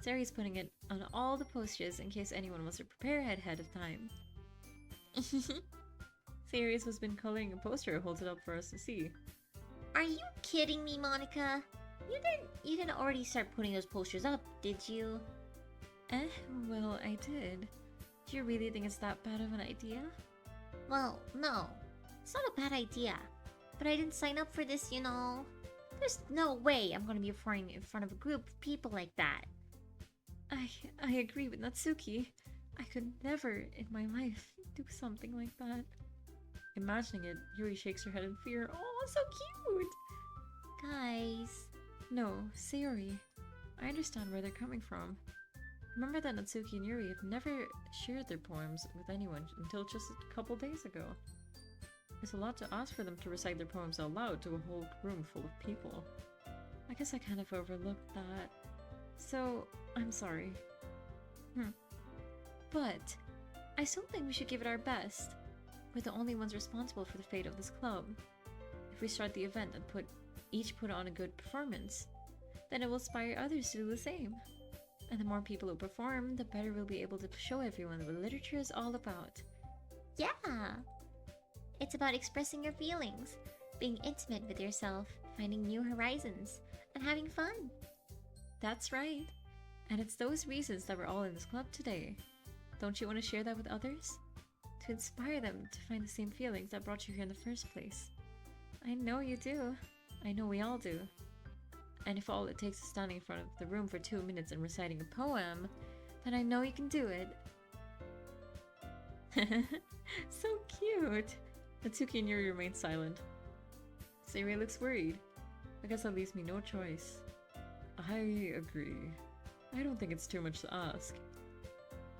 Sari's putting it on all the posters in case anyone wants to prepare ahead of time. Sirius has been coloring a poster and holds it up for us to see. Are you kidding me, Monica? You didn't already start putting those posters up, did you? Well, I did. Do you really think it's that bad of an idea? Well, no. It's not a bad idea. But I didn't sign up for this, you know. There's no way I'm gonna be performing in front of a group of people like that. I agree with Natsuki. I could never in my life do something like that. Imagining it, Yuri shakes her head in fear. Oh, so cute! Guys. No, Sayori. I understand where they're coming from. Remember that Natsuki and Yuri have never shared their poems with anyone until just a couple days ago. It's a lot to ask for them to recite their poems out loud to a whole room full of people. I guess I kind of overlooked that. So, I'm sorry. But, I still think we should give it our best. We're the only ones responsible for the fate of this club. If we start the event and each put on a good performance, then it will inspire others to do the same. And the more people who perform, the better we'll be able to show everyone what literature is all about. Yeah! It's about expressing your feelings, being intimate with yourself, finding new horizons, and having fun. That's right. And it's those reasons that we're all in this club today. Don't you want to share that with others? To inspire them to find the same feelings that brought you here in the first place. I know you do. I know we all do. And if all it takes is standing in front of the room for 2 minutes and reciting a poem, then I know you can do it. So cute! Natsuki and Yuri remain silent. Sayori looks worried. I guess that leaves me no choice. I agree. I don't think it's too much to ask.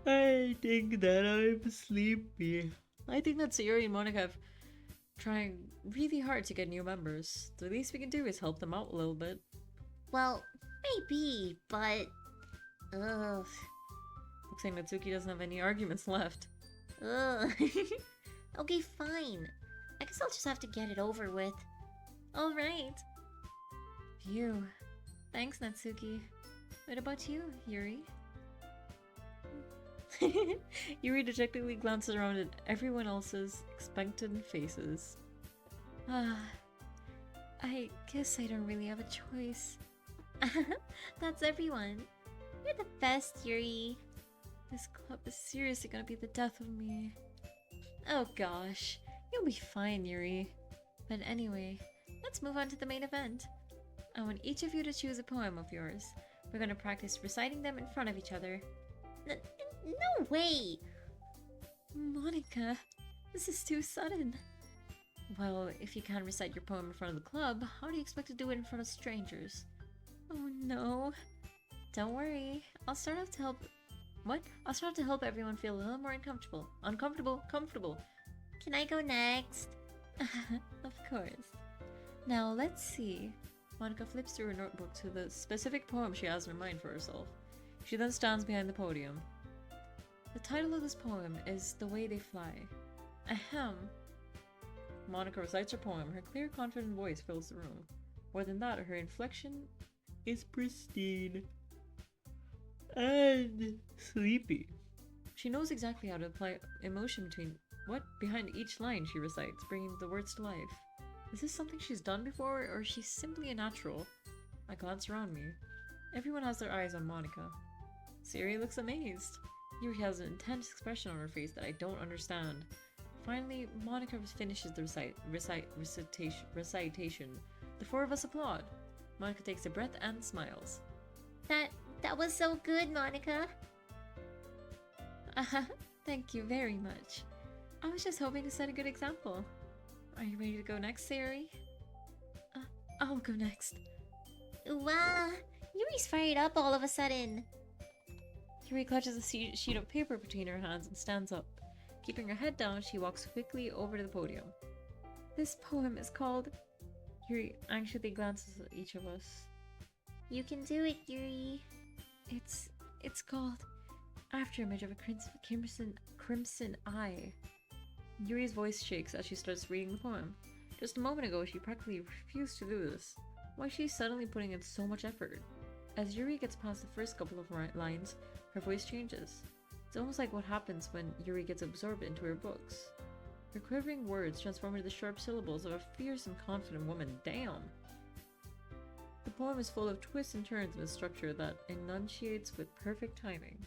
I think that I'm sleepy. I think that Sayori and Monica have trying really hard to get new members. The least we can do is help them out a little bit. Well, maybe, but... Ugh. Looks like Natsuki doesn't have any arguments left. Ugh. Okay, fine. I guess I'll just have to get it over with. Alright. Phew. Thanks, Natsuki. What about you, Yuri? Yuri dejectedly glances around at everyone else's expectant faces. I guess I don't really have a choice. That's everyone. You're the best, Yuri. This club is seriously gonna be the death of me. Oh gosh, you'll be fine, Yuri. But anyway, let's move on to the main event. I want each of you to choose a poem of yours. We're gonna practice reciting them in front of each other. No way! Monica, this is too sudden. Well, if you can't recite your poem in front of the club, how do you expect to do it in front of strangers? Oh no. Don't worry, I'll start off to help... What? I'll start to help everyone feel a little more uncomfortable. Comfortable. Can I go next? Of course. Now, let's see. Monica flips through her notebook to the specific poem she has in her mind for herself. She then stands behind the podium. The title of this poem is The Way They Fly. Ahem. Monica recites her poem. Her clear, confident voice fills the room. More than that, her inflection is pristine. And sleepy. She knows exactly how to apply emotion behind each line she recites, bringing the words to life. Is this something she's done before, or is she simply a natural? I glance around me. Everyone has their eyes on Monica. Sayori looks amazed. Yuri has an intense expression on her face that I don't understand. Finally, Monica finishes the recitation. The four of us applaud. Monica takes a breath and smiles. That was so good, Monica. Thank you very much. I was just hoping to set a good example. Are you ready to go next, Sayori? I'll go next. Wow, Yuri's fired up all of a sudden. Yuri clutches a sheet of paper between her hands and stands up. Keeping her head down, she walks quickly over to the podium. This poem is called... Yuri anxiously glances at each of us. You can do it, Yuri. It's called Afterimage of a Crimson Eye. Yuri's voice shakes as she starts reading the poem. Just a moment ago, she practically refused to do this. Why is she suddenly putting in so much effort? As Yuri gets past the first couple of lines, her voice changes. It's almost like what happens when Yuri gets absorbed into her books. Her quivering words transform into the sharp syllables of a fierce and confident woman. Damn! The poem is full of twists and turns in a structure that enunciates with perfect timing.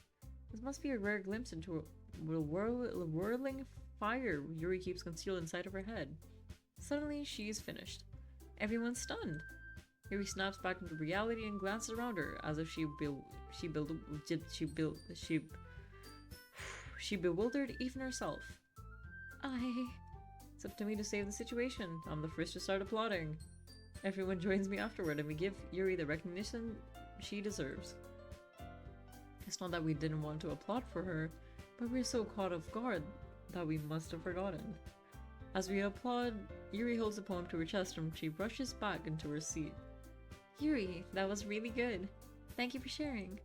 This must be a rare glimpse into a whirling fire Yuri keeps concealed inside of her head. Suddenly, she's finished. Everyone's stunned. Yuri snaps back into reality and glances around her as if She bewildered even herself. It's up to me to save the situation. I'm the first to start applauding. Everyone joins me afterward and we give Yuri the recognition she deserves. It's not that we didn't want to applaud for her, but we're so caught off guard that we must have forgotten. As we applaud, Yuri holds the poem to her chest and she rushes back into her seat. Yuri, that was really good. Thank you for sharing.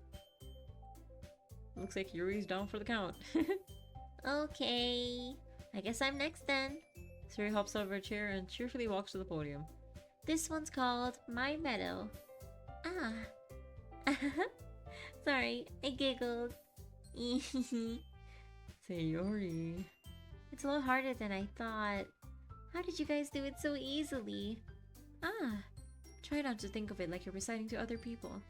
Looks like Yuri's down for the count. Okay. I guess I'm next then. Suri hops out of her chair and cheerfully walks to the podium. This one's called My Meadow. Ah. Sorry, I giggled. Sayori. It's a lot harder than I thought. How did you guys do it so easily? Try not to think of it like you're reciting to other people.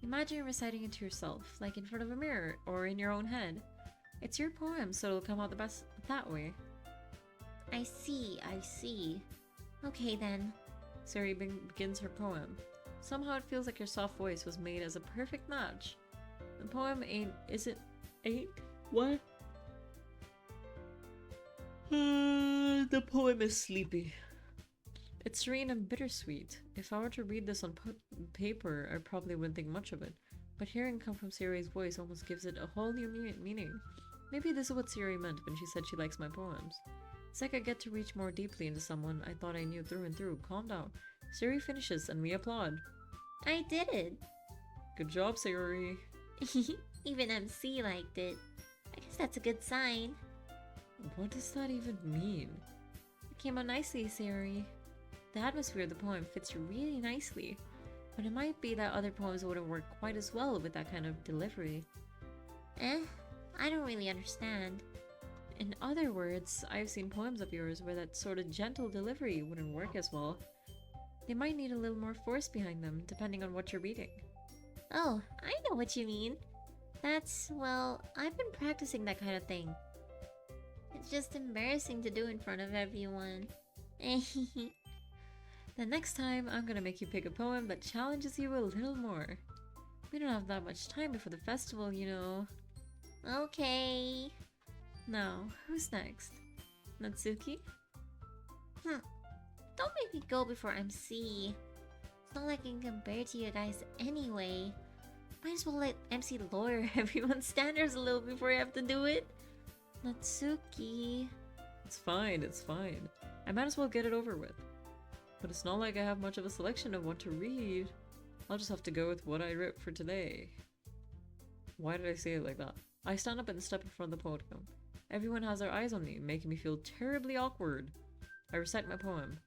Imagine you're reciting it to yourself, like in front of a mirror or in your own head. It's your poem, so it'll come out the best that way. I see. Okay then. Suri begins her poem. Somehow it feels like your soft voice was made as a perfect match. The poem ain't what? The poem is sleepy. It's serene and bittersweet. If I were to read this on paper, I probably wouldn't think much of it. But hearing it come from Suri's voice almost gives it a whole new meaning. Maybe this is what Suri meant when she said she likes my poems. It's like I get to reach more deeply into someone I thought I knew through and through. Calm down. Suri finishes and we applaud. I did it. Good job, Suri. Even MC liked it. I guess that's a good sign. What does that even mean? It came out nicely, Suri. The atmosphere of the poem fits really nicely, but it might be that other poems wouldn't work quite as well with that kind of delivery. I don't really understand. In other words, I've seen poems of yours where that sort of gentle delivery wouldn't work as well. They might need a little more force behind them, depending on what you're reading. Oh, I know what you mean. Well, I've been practicing that kind of thing. It's just embarrassing to do in front of everyone. The next time, I'm gonna make you pick a poem that challenges you a little more. We don't have that much time before the festival, you know. Okay. Now, who's next? Natsuki? Don't make me go before MC. It's not like I can compare to you guys anyway. Might as well let MC lower everyone's standards a little before I have to do it. Natsuki. It's fine. I might as well get it over with. But it's not like I have much of a selection of what to read. I'll just have to go with what I wrote for today. Why did I say it like that? I stand up and step in front of the podium. Everyone has their eyes on me, making me feel terribly awkward. I recite my poem.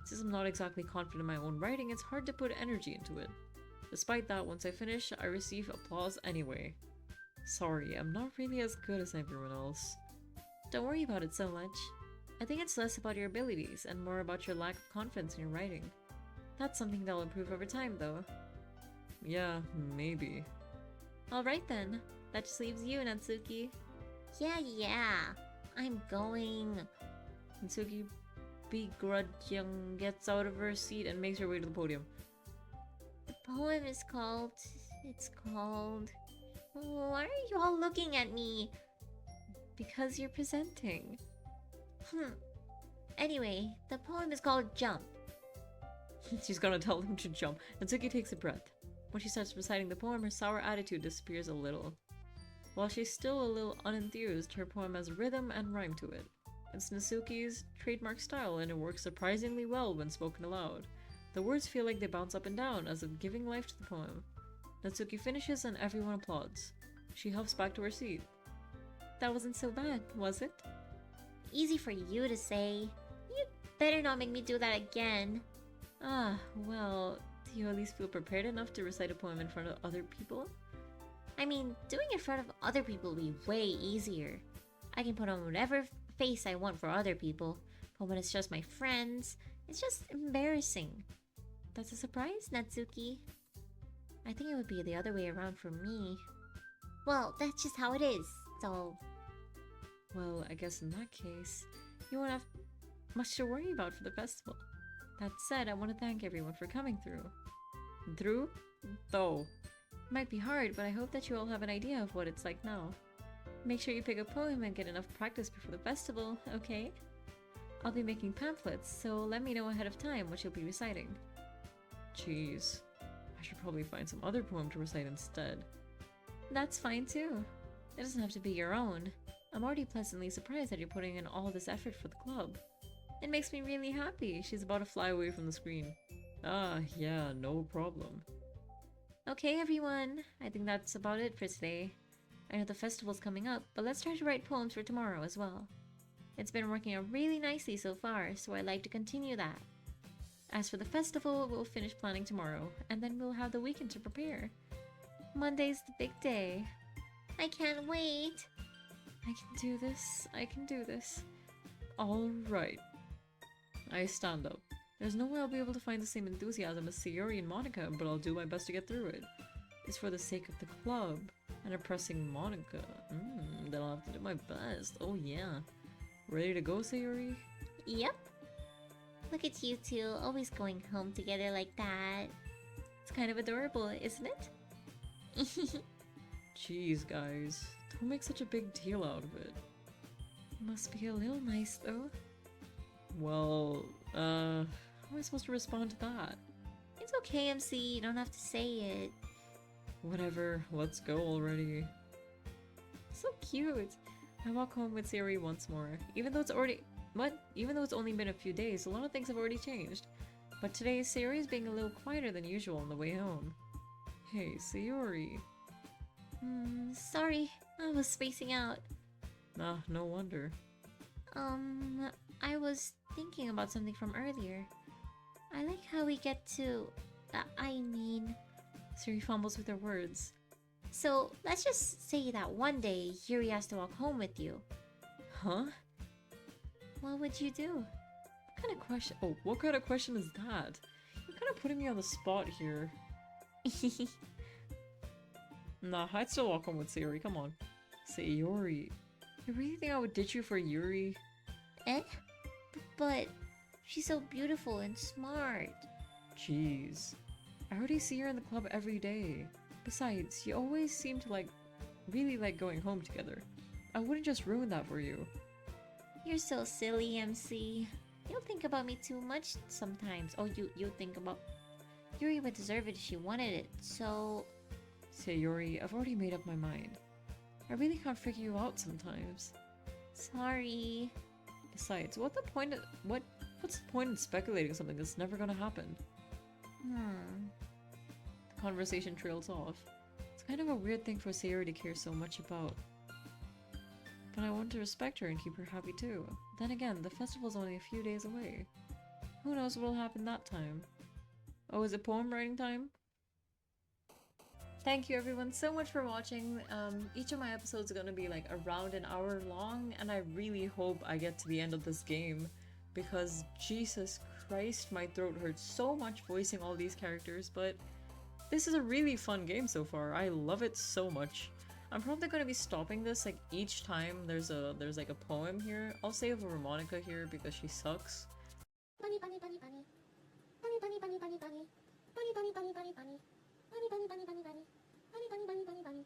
Since I'm not exactly confident in my own writing, it's hard to put energy into it. Despite that, once I finish, I receive applause anyway. Sorry, I'm not really as good as everyone else. Don't worry about it so much. I think it's less about your abilities and more about your lack of confidence in your writing. That's something that'll improve over time, though. Yeah, maybe. Alright then. That just leaves you, Natsuki. Yeah. I'm going. Natsuki begrudging gets out of her seat and makes her way to the podium. The poem is called... Why are you all looking at me? Because you're presenting. Anyway, the poem is called Jump. She's gonna tell them to jump. Natsuki takes a breath. When she starts reciting the poem, her sour attitude disappears a little. While she's still a little unenthused, her poem has rhythm and rhyme to it. It's Natsuki's trademark style, and it works surprisingly well when spoken aloud. The words feel like they bounce up and down, as if giving life to the poem. Natsuki finishes and everyone applauds. She huffs back to her seat. That wasn't so bad, was it? Easy for you to say. You'd better not make me do that again. Well, do you at least feel prepared enough to recite a poem in front of other people? I mean, doing it in front of other people would be way easier. I can put on whatever face I want for other people, but when it's just my friends, it's just embarrassing. That's a surprise, Natsuki. I think it would be the other way around for me. Well, that's just how it is, so... Well, I guess in that case, you won't have much to worry about for the festival. That said, I want to thank everyone for coming through. Though. It might be hard, but I hope that you all have an idea of what it's like now. Make sure you pick a poem and get enough practice before the festival, okay? I'll be making pamphlets, so let me know ahead of time what you'll be reciting. Jeez, I should probably find some other poem to recite instead. That's fine too. It doesn't have to be your own. I'm already pleasantly surprised that you're putting in all this effort for the club. It makes me really happy. She's about to fly away from the screen. Ah, yeah, no problem. Okay, everyone. I think that's about it for today. I know the festival's coming up, but let's try to write poems for tomorrow as well. It's been working out really nicely so far, so I'd like to continue that. As for the festival, we'll finish planning tomorrow, and then we'll have the weekend to prepare. Monday's the big day. I can't wait. I can do this. I can do this. Alright. I stand up. There's no way I'll be able to find the same enthusiasm as Sayori and Monica, but I'll do my best to get through it. It's for the sake of the club and oppressing Monica. Then I'll have to do my best. Oh yeah. Ready to go, Sayori? Yep. Look at you two, always going home together like that. It's kind of adorable, isn't it? Jeez, guys. Don't make such a big deal out of it. Must be a little nice, though. Well, how am I supposed to respond to that? It's okay, MC. You don't have to say it. Whatever, let's go already. So cute. I walk home with Sayori once more. Even though it's only been a few days, a lot of things have already changed. But today, Sayori is being a little quieter than usual on the way home. Hey, Sayori. Sorry. I was spacing out. Nah, no wonder. I was thinking about something from earlier. I like how we get to... Sayori fumbles with her words. So, let's just say that one day, Yuri has to walk home with you. Huh? What would you do? What kind of question? Oh, what kind of question is that? You're kind of putting me on the spot here. Nah, I'd still walk home with Sayori, come on. Sayori. You really think I would ditch you for Yuri? Eh? But she's so beautiful and smart. Jeez. I already see her in the club every day. Besides, you always seem to really like going home together. I wouldn't just ruin that for you. You're so silly, MC. You think about me too much sometimes. Oh, you think about... Yuri would deserve it if she wanted it, so... Sayori, I've already made up my mind. I really can't figure you out sometimes. Sorry. Besides, what's the point in speculating something that's never gonna happen? The conversation trails off. It's kind of a weird thing for Sayori to care so much about. But I want to respect her and keep her happy too. Then again, the festival's only a few days away. Who knows what'll happen that time? Oh, is it poem writing time? Thank you everyone so much for watching. Each of my episodes are gonna be like around an hour long, and I really hope I get to the end of this game because Jesus Christ, my throat hurts so much voicing all these characters, but this is a really fun game so far. I love it so much. I'm probably gonna be stopping this like each time there's like a poem here. I'll save over Monica here because she sucks. Bunny bunny bunny bunny. Bunny bunny bunny bunny bunny. Bunny bunny bunny bunny bunny. Bunny bunny bunny bunny bunny. Bunny bunny bunny bunny bunny.